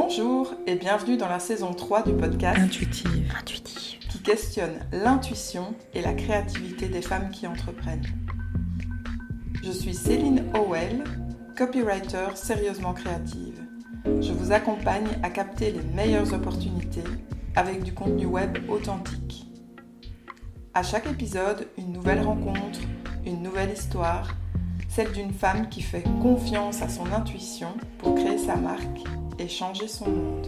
Bonjour et bienvenue dans la saison 3 du podcast Intuitive. qui questionne l'intuition et la créativité des femmes qui entreprennent. Je suis Céline Howell, copywriter sérieusement créative. Je vous accompagne à capter les meilleures opportunités avec du contenu web authentique. À chaque épisode, une nouvelle rencontre, une nouvelle histoire, celle d'une femme qui fait confiance à son intuition pour créer sa marque et changer son monde.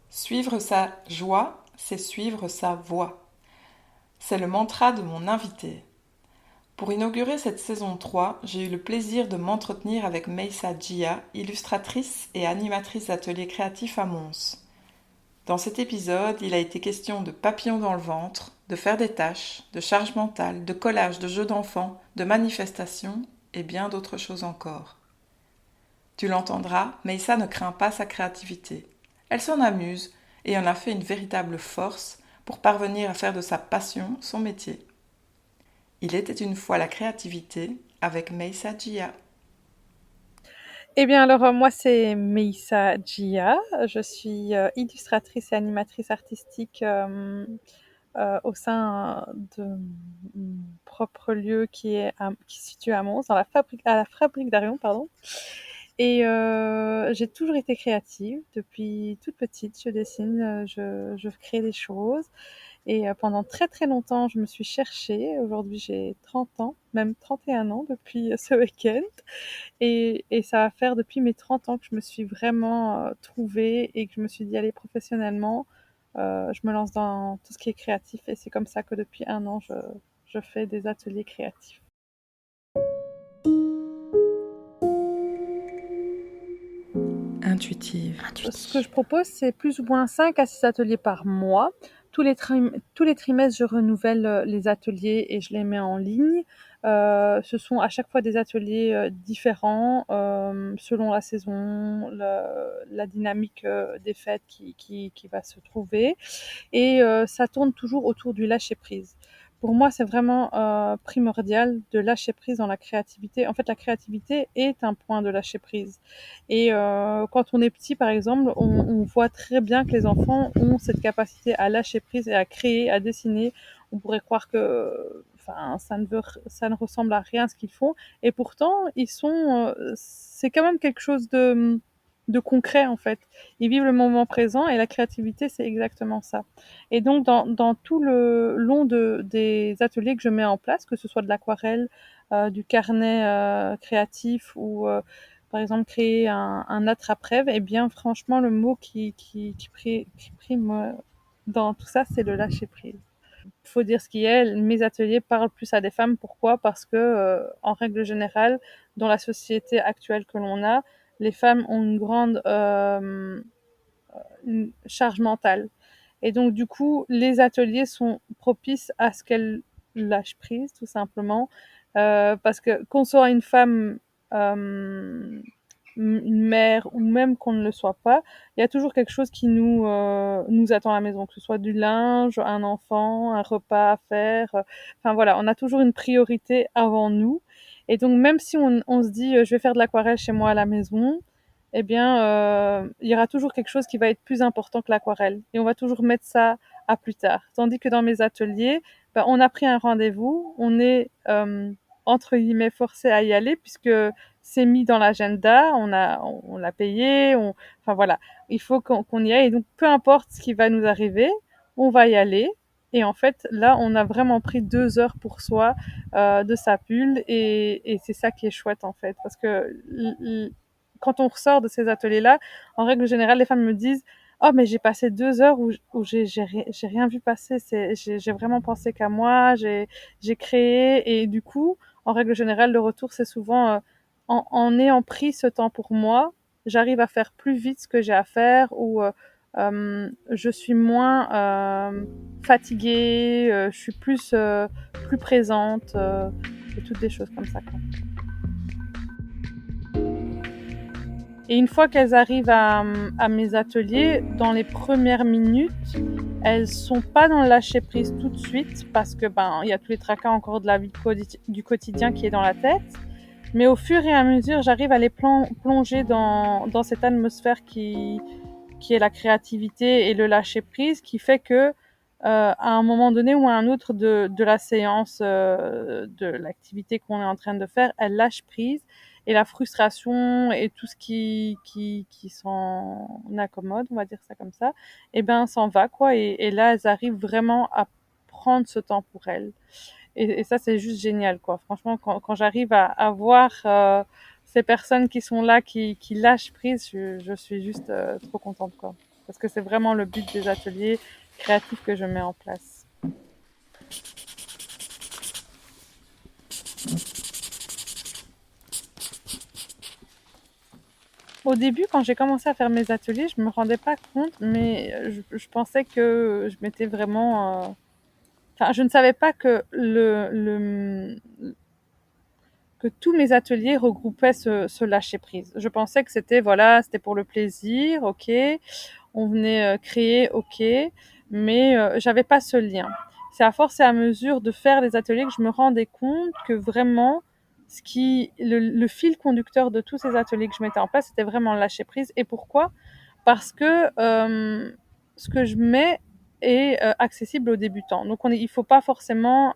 Suivre sa joie, c'est suivre sa voix. C'est le mantra de mon invité. Pour inaugurer cette saison 3, j'ai eu le plaisir de m'entretenir avec Meissa Djia, illustratrice et animatrice d'ateliers créatifs à Mons. Dans cet épisode, il a été question de papillons dans le ventre, de faire des tâches, de charge mentale, de collage, de jeux d'enfants, de manifestations et bien d'autres choses encore. Tu l'entendras, Meissa ne craint pas sa créativité. Elle s'en amuse et en a fait une véritable force pour parvenir à faire de sa passion son métier. Il était une fois la créativité avec Meissa Djia. Eh bien alors moi c'est Meissa Djia, je suis illustratrice et animatrice artistique au sein de mon propre lieu qui est situé à Mons, à la fabrique d'Arion, pardon. Et j'ai toujours été créative depuis toute petite, je dessine, je crée des choses. Et pendant très très longtemps, je me suis cherchée. Aujourd'hui, j'ai 30 ans, même 31 ans depuis ce week-end. Et ça va faire depuis mes 30 ans que je me suis vraiment trouvée et que je me suis dit, allez, professionnellement, je me lance dans tout ce qui est créatif. Et c'est comme ça que depuis un an, je fais des ateliers créatifs. Intuitive. Ce que je propose, c'est plus ou moins 5 à 6 ateliers par mois. Tous les trimestres, je renouvelle les ateliers et je les mets en ligne. Ce sont à chaque fois des ateliers différents selon la saison, la dynamique des fêtes qui va se trouver. Et ça tourne toujours autour du lâcher-prise. Pour moi, c'est vraiment primordial de lâcher prise dans la créativité. En fait, la créativité est un point de lâcher prise. Et quand on est petit, par exemple, on voit très bien que les enfants ont cette capacité à lâcher prise et à créer, à dessiner. On pourrait croire que ça ne ressemble à rien ce qu'ils font. Et pourtant, c'est quand même quelque chose de concret, en fait. Ils vivent le moment présent et la créativité, c'est exactement ça. Et donc, dans tout le long des ateliers que je mets en place, que ce soit de l'aquarelle, du carnet créatif ou, par exemple, créer un attrape-rêve, eh bien, franchement, le mot qui prime dans tout ça, c'est le lâcher-prise. Il faut dire ce qui est, mes ateliers parlent plus à des femmes. Pourquoi ? Parce que, en règle générale, dans la société actuelle que l'on a, les femmes ont une charge mentale. Et donc, du coup, les ateliers sont propices à ce qu'elles lâchent prise, tout simplement. Parce que qu'on soit une femme, une mère, ou même qu'on ne le soit pas, il y a toujours quelque chose qui nous attend à la maison, que ce soit du linge, un enfant, un repas à faire. Enfin voilà, on a toujours une priorité avant nous. Et donc, même si on se dit, je vais faire de l'aquarelle chez moi à la maison, eh bien, il y aura toujours quelque chose qui va être plus important que l'aquarelle. Et on va toujours mettre ça à plus tard. Tandis que dans mes ateliers, on a pris un rendez-vous, on est, entre guillemets, forcé à y aller puisque c'est mis dans l'agenda, on l'a payé, enfin voilà, il faut qu'on y aille. Et donc, peu importe ce qui va nous arriver, on va y aller. Et en fait, là, on a vraiment pris 2 heures pour soi de sa bulle. Et c'est ça qui est chouette, en fait. Parce que quand on ressort de ces ateliers-là, en règle générale, les femmes me disent « Oh, mais j'ai passé 2 heures où j'ai rien vu passer. J'ai vraiment pensé qu'à moi, j'ai créé. » Et du coup, en règle générale, le retour, c'est souvent en ayant pris ce temps pour moi, j'arrive à faire plus vite ce que j'ai à faire ou je suis moins fatiguée, je suis plus présente et toutes des choses comme ça, quoi. Et une fois qu'elles arrivent à mes ateliers, dans les premières minutes, elles sont pas dans le lâcher prise tout de suite parce que il y a tous les tracas encore de la vie du quotidien qui est dans la tête. Mais au fur et à mesure, j'arrive à les plonger dans cette atmosphère qui est la créativité et le lâcher prise, qui fait que à un moment donné ou à un autre de la séance, de l'activité qu'on est en train de faire, elle lâche prise et la frustration et tout ce qui s'en accommode, on va dire ça comme ça, et ben s'en va quoi. Et là, elles arrivent vraiment à prendre ce temps pour elles. Et ça, c'est juste génial, quoi. Franchement, quand j'arrive à voir ces personnes qui sont là, qui lâchent prise, je suis juste trop contente, quoi. Parce que c'est vraiment le but des ateliers créatifs que je mets en place. Au début, quand j'ai commencé à faire mes ateliers, je me rendais pas compte, mais je pensais que je m'étais vraiment... Enfin, je ne savais pas que que tous mes ateliers regroupaient ce lâcher prise. Je pensais que c'était voilà, c'était pour le plaisir, ok, on venait créer, ok, mais j'avais pas ce lien. C'est à force et à mesure de faire les ateliers que je me rendais compte que vraiment le fil conducteur de tous ces ateliers que je mettais en place, c'était vraiment le lâcher prise. Et pourquoi? Parce que ce que je mets est accessible aux débutants. Donc il faut pas forcément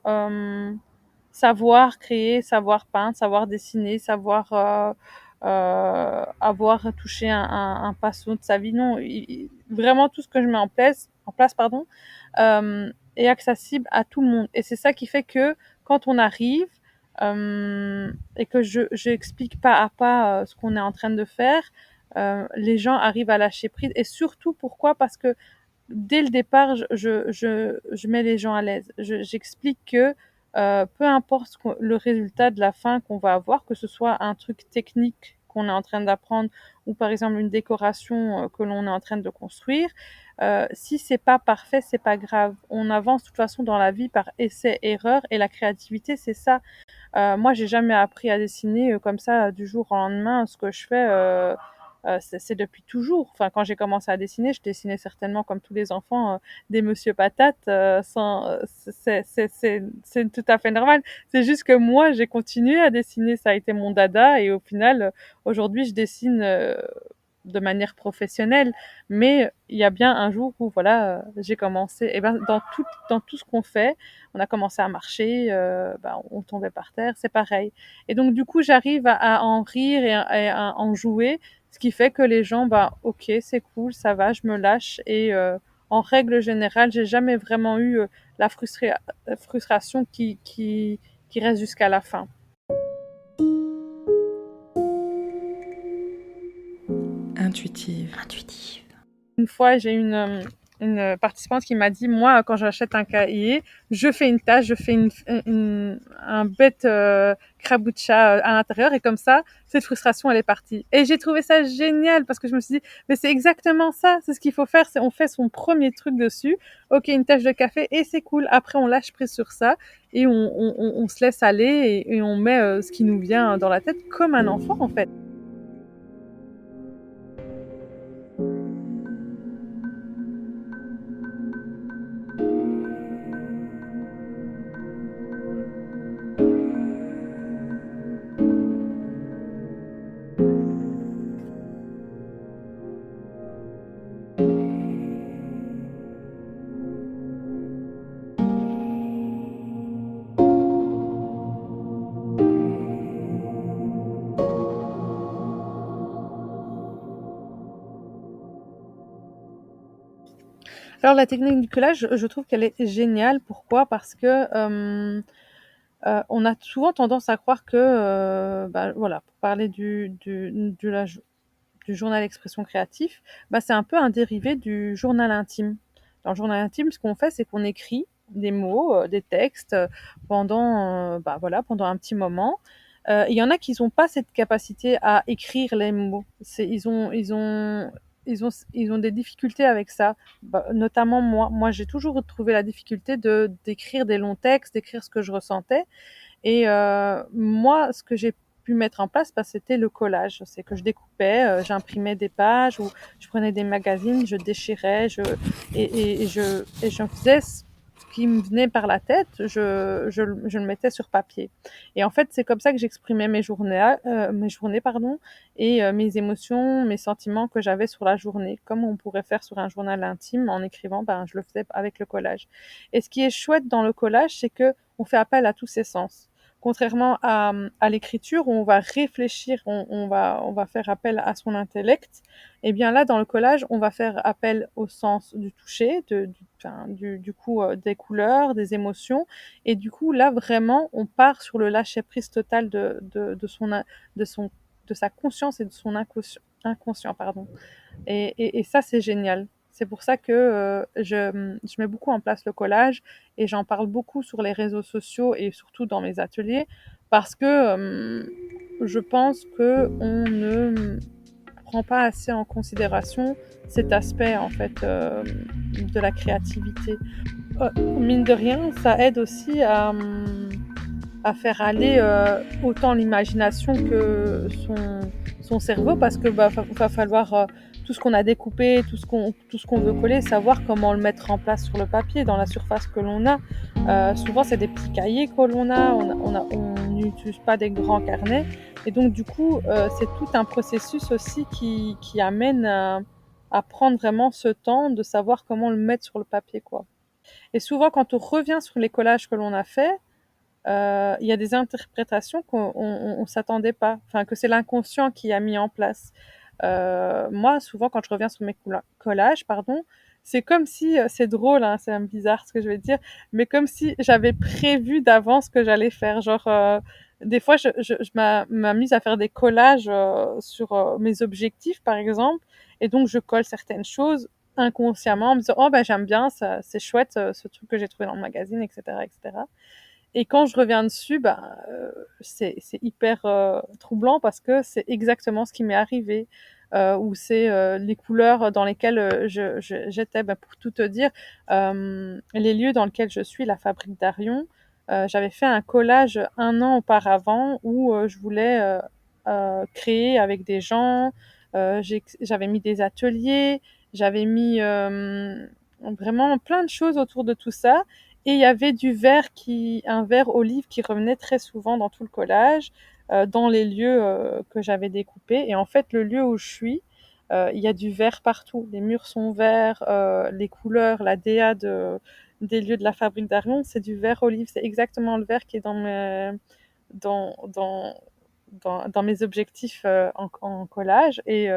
savoir créer, savoir peindre, savoir dessiner, savoir avoir touché un passage de sa vie. Non, vraiment tout ce que je mets en place pardon, est accessible à tout le monde. Et c'est ça qui fait que quand on arrive et que j'explique pas à pas ce qu'on est en train de faire, les gens arrivent à lâcher prise. Et surtout pourquoi? Parce que dès le départ, je mets les gens à l'aise. J'explique que peu importe le résultat de la fin qu'on va avoir, que ce soit un truc technique qu'on est en train d'apprendre ou par exemple une décoration que l'on est en train de construire, si c'est pas parfait, c'est pas grave. On avance de toute façon dans la vie par essai-erreur et la créativité, c'est ça. Moi, j'ai jamais appris à dessiner comme ça du jour au lendemain. Ce que je fais, c'est depuis toujours. Enfin, quand j'ai commencé à dessiner, je dessinais certainement comme tous les enfants des Monsieur Patate. C'est tout à fait normal. C'est juste que moi, j'ai continué à dessiner. Ça a été mon dada et au final, aujourd'hui, je dessine de manière professionnelle, mais il y a bien un jour où voilà, j'ai commencé. Et ben dans tout ce qu'on fait, on a commencé à marcher, ben, on tombait par terre, c'est pareil. Et donc du coup, j'arrive à en rire et à en jouer, ce qui fait que les gens, bah ok, c'est cool, ça va, je me lâche. Et en règle générale, j'ai jamais vraiment eu la frustration qui reste jusqu'à la fin. Intuitive. Une fois, j'ai une participante qui m'a dit, moi, quand j'achète un cahier, je fais une tâche, je fais un bête krabucha à l'intérieur et comme ça, cette frustration, elle est partie. Et j'ai trouvé ça génial parce que je me suis dit, mais c'est exactement ça, c'est ce qu'il faut faire, c'est on fait son premier truc dessus, ok, une tâche de café et c'est cool. Après, on lâche prise sur ça et on se laisse aller et on met ce qui nous vient dans la tête comme un enfant en fait. Alors la technique du collage, je trouve qu'elle est géniale. Pourquoi? Parce que on a souvent tendance à croire que, bah, voilà, pour parler du journal expression créatif, bah, c'est un peu un dérivé du journal intime. Dans le journal intime, ce qu'on fait, c'est qu'on écrit des mots, des textes pendant, bah, voilà, pendant un petit moment. Il y en a qui n'ont pas cette capacité à écrire les mots. Ils ont des difficultés avec ça. Bah, notamment moi. Moi, j'ai toujours trouvé la difficulté d'écrire des longs textes, d'écrire ce que je ressentais. Et moi, ce que j'ai pu mettre en place, bah, c'était le collage. C'est que je découpais, j'imprimais des pages ou je prenais des magazines, je déchirais, et je faisais ce qui me venait par la tête, je le mettais sur papier. Et en fait, c'est comme ça que j'exprimais mes journées, pardon, et mes émotions, mes sentiments que j'avais sur la journée, comme on pourrait faire sur un journal intime en écrivant, ben, je le faisais avec le collage. Et ce qui est chouette dans le collage, c'est que on fait appel à tous ses sens. Contrairement à l'écriture où on va réfléchir, on va faire appel à son intellect, et bien là, dans le collage, on va faire appel au sens du toucher, du coup, des couleurs, des émotions. Et du coup, là, vraiment, on part sur le lâcher-prise total de, son, de sa conscience et de son inconscient, pardon. Et ça, c'est génial. C'est pour ça que je mets beaucoup en place le collage et j'en parle beaucoup sur les réseaux sociaux et surtout dans mes ateliers parce que je pense que on ne prend pas assez en considération cet aspect en fait de la créativité. Mine de rien, ça aide aussi à faire aller autant l'imagination que son cerveau parce que va falloir tout ce qu'on a découpé, tout ce qu'on veut coller, savoir comment le mettre en place sur le papier, dans la surface que l'on a. Souvent, c'est des petits cahiers que l'on a, on n'utilise pas des grands carnets. Et donc, du coup, c'est tout un processus aussi qui amène à prendre vraiment ce temps de savoir comment le mettre sur le papier, quoi. Et souvent, quand on revient sur les collages que l'on a faits, il y a des interprétations qu'on s'attendait pas, enfin que c'est l'inconscient qui a mis en place. Moi, souvent, quand je reviens sur mes collages, pardon, c'est comme si, c'est drôle, hein, c'est un bizarre ce que je vais dire, mais comme si j'avais prévu d'avance ce que j'allais faire. Genre, des fois, m'amuse à faire des collages sur mes objectifs, par exemple, et donc je colle certaines choses inconsciemment en me disant, oh ben j'aime bien, ça, c'est chouette, ce truc que j'ai trouvé dans le magazine, etc., etc. Et quand je reviens dessus, bah, c'est hyper troublant parce que c'est exactement ce qui m'est arrivé. Ou c'est les couleurs dans lesquelles j'étais. Bah, pour tout te dire, les lieux dans lesquels je suis, la fabrique d'Arion, j'avais fait un collage un an auparavant où je voulais créer avec des gens. J'avais mis des ateliers, j'avais mis vraiment plein de choses autour de tout ça. Et il y avait un vert olive qui revenait très souvent dans tout le collage, dans les lieux que j'avais découpés. Et en fait, le lieu où je suis, il y a du vert partout. Les murs sont verts, les couleurs, la DA des lieux de la fabrique d'Arion, c'est du vert olive. C'est exactement le vert qui est dans, dans, dans mes objectifs en collage. Et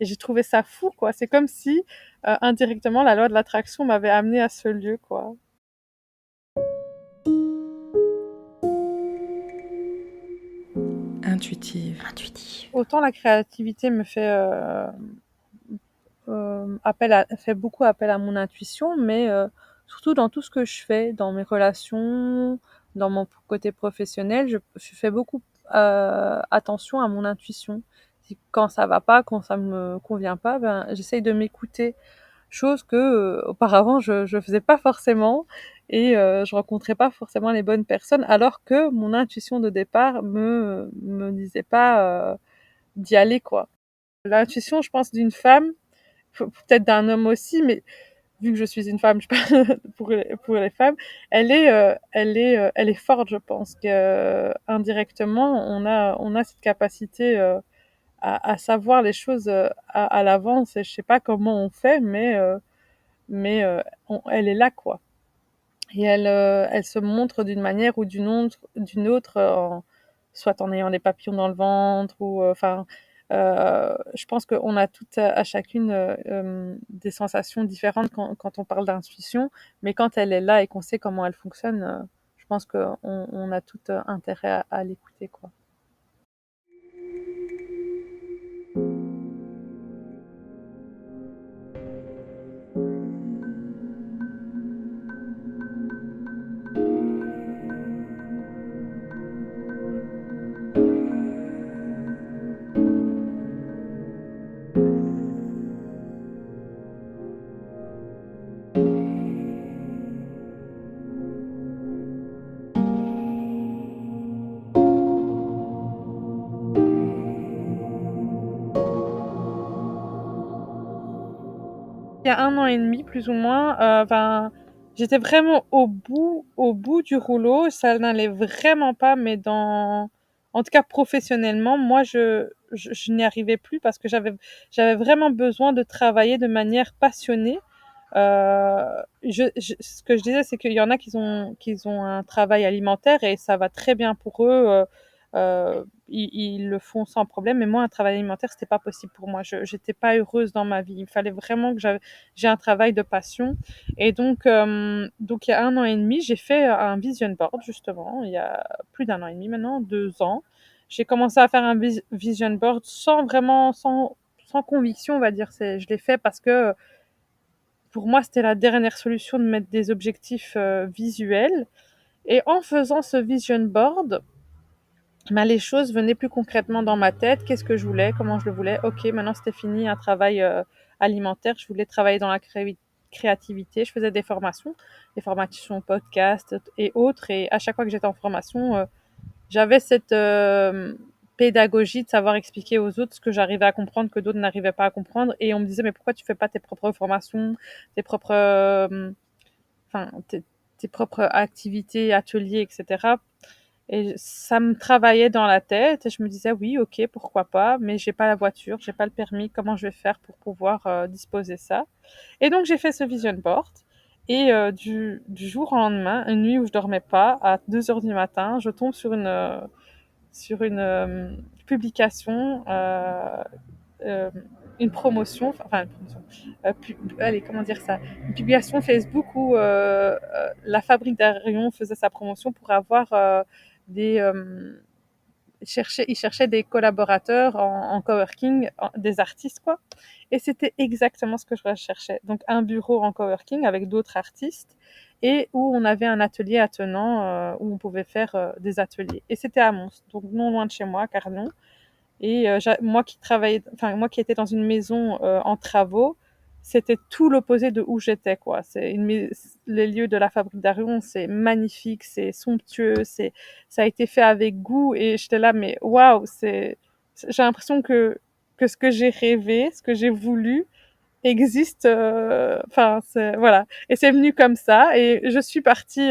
j'ai trouvé ça fou, quoi. C'est comme si, indirectement, la loi de l'attraction m'avait amené à ce lieu, quoi. Intuitive. Autant la créativité me fait fait beaucoup appel à mon intuition, mais surtout dans tout ce que je fais, dans mes relations, dans mon côté professionnel, je fais beaucoup attention à mon intuition. Quand ça va pas, quand ça me convient pas, ben j'essaye de m'écouter, chose que auparavant je faisais pas forcément et je rencontrais pas forcément les bonnes personnes, alors que mon intuition de départ me disait pas d'y aller, quoi. L'intuition, je pense, d'une femme, peut-être d'un homme aussi, mais vu que je suis une femme, je parle pour les femmes, elle est forte, je pense que indirectement, on a cette capacité à savoir les choses à l'avance. Et je sais pas comment on fait, mais elle est là, quoi. Et elle se montre d'une manière ou d'une autre, soit en ayant des papillons dans le ventre ou enfin, je pense qu'on a toutes à chacune des sensations différentes quand on parle d'intuition, mais quand elle est là et qu'on sait comment elle fonctionne, je pense qu'on a tout intérêt à l'écouter, quoi. Il y a un an et demi, plus ou moins, ben, j'étais vraiment au bout du rouleau. Ça n'allait vraiment pas, mais en tout cas professionnellement, moi, je n'y arrivais plus parce que j'avais vraiment besoin de travailler de manière passionnée. Ce que je disais, c'est qu'il y en a qui ont un travail alimentaire et ça va très bien pour eux. Ils le font sans problème. Mais moi, un travail alimentaire, c'était pas possible pour moi. Je n'étais pas heureuse dans ma vie. Il fallait vraiment que j'ai un travail de passion. Et donc il y a 1 an et demi, j'ai fait un vision board, justement. Il y a plus d'1 an et demi maintenant, 2 ans. J'ai commencé à faire un vision board sans conviction, on va dire. Je l'ai fait parce que pour moi, c'était la dernière solution de mettre des objectifs visuels. Et en faisant ce vision board, ben, les choses venaient plus concrètement dans ma tête. Qu'est-ce que je voulais, comment je le voulais. Ok, maintenant c'était fini un travail alimentaire. Je voulais travailler dans la créativité. Je faisais des formations podcast et autres. Et à chaque fois que j'étais en formation, j'avais cette pédagogie de savoir expliquer aux autres ce que j'arrivais à comprendre que d'autres n'arrivaient pas à comprendre. Et on me disait, mais pourquoi tu fais pas tes propres formations, tes propres, enfin, tes propres activités, ateliers, etc. Et ça me travaillait dans la tête et je me disais, oui, ok, pourquoi pas, mais j'ai pas la voiture, j'ai pas le permis, comment je vais faire pour pouvoir disposer ça? Et donc, j'ai fait ce vision board. Et du jour au lendemain, une nuit où je dormais pas, à 2 heures du matin, je tombe sur une publication, euh, une promotion, enfin une promotion, allez, comment dire ça, une publication Facebook où la fabrique d'Arion faisait sa promotion pour avoir des, il cherchait des collaborateurs en coworking, des artistes quoi. Et c'était exactement ce que je recherchais. Donc un bureau en coworking avec d'autres artistes et où on avait un atelier attenant où on pouvait faire des ateliers. Et c'était à Mons, donc non loin de chez moi, Carnon. Et moi qui travaillais, enfin moi qui étais dans une maison en travaux, c'était tout l'opposé de où j'étais quoi. Les lieux de la fabrique d'Arion, c'est magnifique, c'est somptueux, ça a été fait avec goût et j'étais là mais waouh, j'ai l'impression que ce que j'ai rêvé, ce que j'ai voulu existe. Enfin voilà. Et c'est venu comme ça et je suis partie.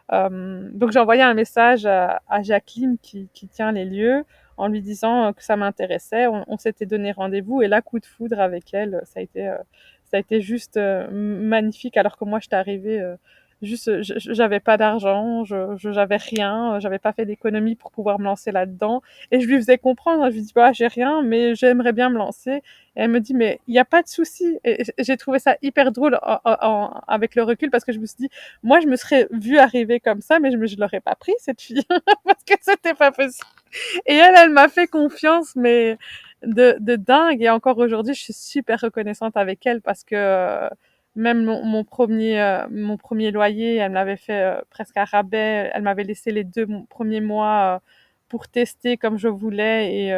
Donc j'ai envoyé un message à Jacqueline qui tient les lieux en lui disant que ça m'intéressait. On s'était donné rendez-vous et là, coup de foudre avec elle, ça a été juste magnifique. Alors que moi, j'étais arrivée, juste, j'avais pas d'argent, j'avais rien, j'avais pas fait d'économie pour pouvoir me lancer là-dedans. Et je lui faisais comprendre, je lui dis, bah, j'ai rien, mais j'aimerais bien me lancer. Et elle me dit, mais il n'y a pas de souci. Et j'ai trouvé ça hyper drôle avec le recul parce que je me suis dit, moi, je me serais vue arriver comme ça, mais je ne l'aurais pas pris, cette fille, parce que c'était pas possible. Et elle m'a fait confiance, mais de dingue. Et encore aujourd'hui, je suis super reconnaissante avec elle parce que même mon premier loyer, elle me l'avait fait presque à rabais. Elle m'avait laissé les 2 premiers mois pour tester comme je voulais.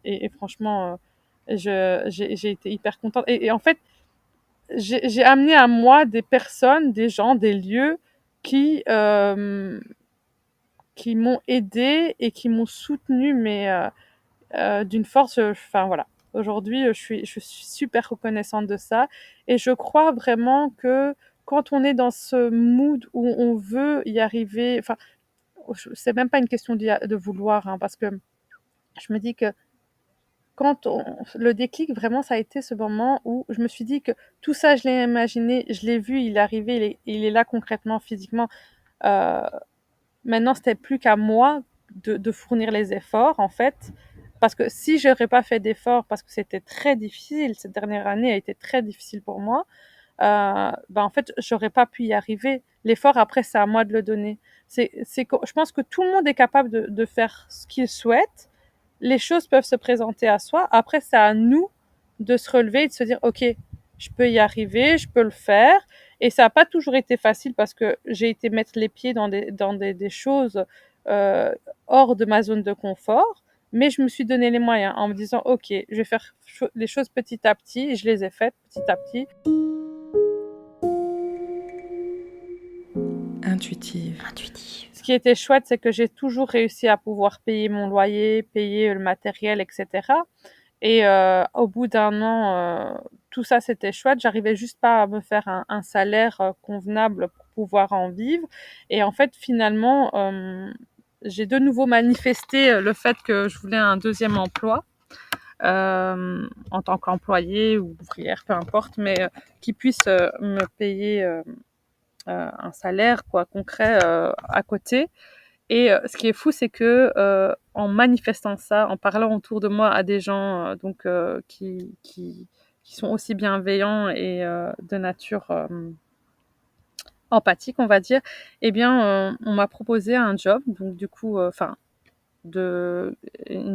Et franchement, j'ai été hyper contente. Et en fait, j'ai amené à moi des personnes, des gens, des lieux qui, euh, qui m'ont aidé et qui m'ont soutenu, mais d'une force, enfin voilà. Aujourd'hui, je suis super reconnaissante de ça et je crois vraiment que quand on est dans ce mood où on veut y arriver, enfin, c'est même pas une question de vouloir, hein, parce que je me dis que le déclic, vraiment, ça a été ce moment où je me suis dit que tout ça, je l'ai imaginé, je l'ai vu, il est arrivé, il est là concrètement, physiquement. Euh, Maintenant, c'était plus qu'à moi de fournir les efforts, en fait. Parce que si je n'aurais pas fait d'efforts, parce que c'était très difficile, cette dernière année a été très difficile pour moi, ben en fait, j'aurais pas pu y arriver. L'effort, après, c'est à moi de le donner. Je pense que tout le monde est capable de faire ce qu'il souhaite. Les choses peuvent se présenter à soi. Après, c'est à nous de se relever et de se dire, OK, je peux y arriver, je peux le faire. Et ça n'a pas toujours été facile parce que j'ai été mettre les pieds des choses euh, hors de ma zone de confort. Mais je me suis donné les moyens en me disant, OK, je vais faire les choses petit à petit. Et je les ai faites petit à petit. Intuitive. Ce qui était chouette, c'est que j'ai toujours réussi à pouvoir payer mon loyer, payer le matériel, etc. Et au bout d'1 an tout ça, c'était chouette. J'arrivais juste pas à me faire un salaire convenable pour pouvoir en vivre. Et en fait, finalement, j'ai de nouveau manifesté le fait que je voulais un deuxième emploi en tant qu'employée ou ouvrière, peu importe, mais qui puisse me payer un salaire quoi concret à côté. Et ce qui est fou, c'est que en manifestant ça, en parlant autour de moi à des gens qui sont aussi bienveillants et de nature empathique, on va dire, eh bien, on m'a proposé un job. Donc du coup, une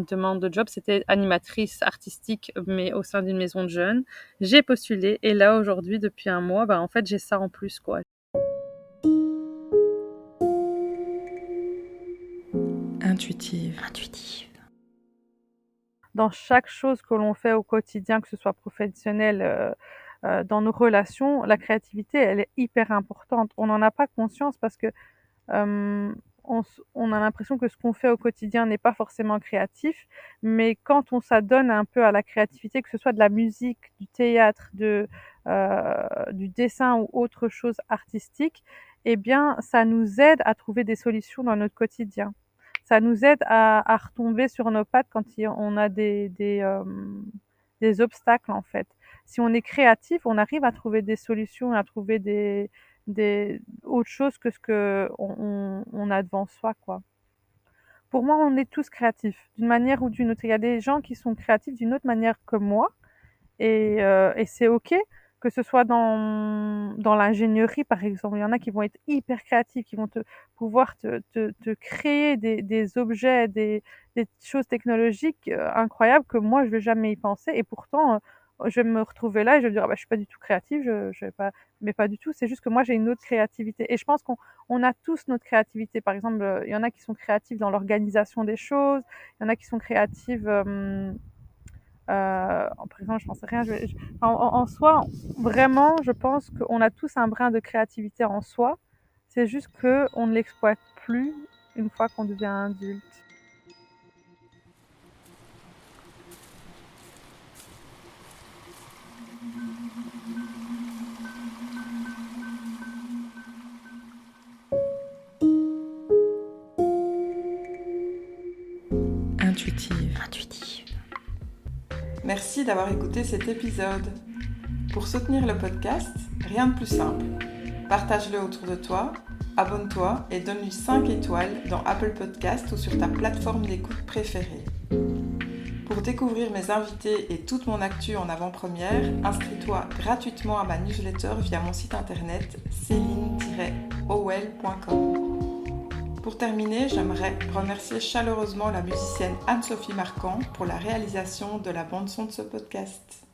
demande de job, c'était animatrice artistique, mais au sein d'une maison de jeunes. J'ai postulé et là aujourd'hui, depuis un mois, en fait, j'ai ça en plus, quoi. Intuitive. Dans chaque chose que l'on fait au quotidien, que ce soit professionnel, dans nos relations, la créativité, elle est hyper importante. On n'en a pas conscience parce que on a l'impression que ce qu'on fait au quotidien n'est pas forcément créatif, mais quand on s'adonne un peu à la créativité, que ce soit de la musique, du théâtre, du dessin ou autre chose artistique, eh bien, ça nous aide à trouver des solutions dans notre quotidien. Ça nous aide à retomber sur nos pattes quand on a des obstacles, en fait. Si on est créatif, on arrive à trouver des solutions, à trouver des autre chose que ce que on a devant soi, quoi. Pour moi, on est tous créatifs, d'une manière ou d'une autre. Il y a des gens qui sont créatifs d'une autre manière que moi, et c'est OK, que ce soit dans l'ingénierie, par exemple. Il y en a qui vont être hyper créatifs, qui vont pouvoir te créer des objets, des choses technologiques incroyables que moi, je vais jamais y penser. Et pourtant, je vais me retrouver là et je vais me dire, ah bah, je suis pas du tout créative, je vais pas, mais pas du tout. C'est juste que moi, j'ai une autre créativité. Et je pense qu'on a tous notre créativité. Par exemple, il y en a qui sont créatifs dans l'organisation des choses, il y en a qui sont créatifs, par exemple, je n'en sais rien. En soi, vraiment, je pense qu'on a tous un brin de créativité en soi. C'est juste qu'on ne l'exploite plus une fois qu'on devient adulte. Intuitive. Merci d'avoir écouté cet épisode. Pour soutenir le podcast, rien de plus simple. Partage-le autour de toi, abonne-toi et donne-lui 5 étoiles dans Apple Podcast ou sur ta plateforme d'écoute préférée. Pour découvrir mes invités et toute mon actu en avant-première, inscris-toi gratuitement à ma newsletter via mon site internet céline-howell.com. Pour terminer, j'aimerais remercier chaleureusement la musicienne Anne-Sophie Marquand pour la réalisation de la bande-son de ce podcast.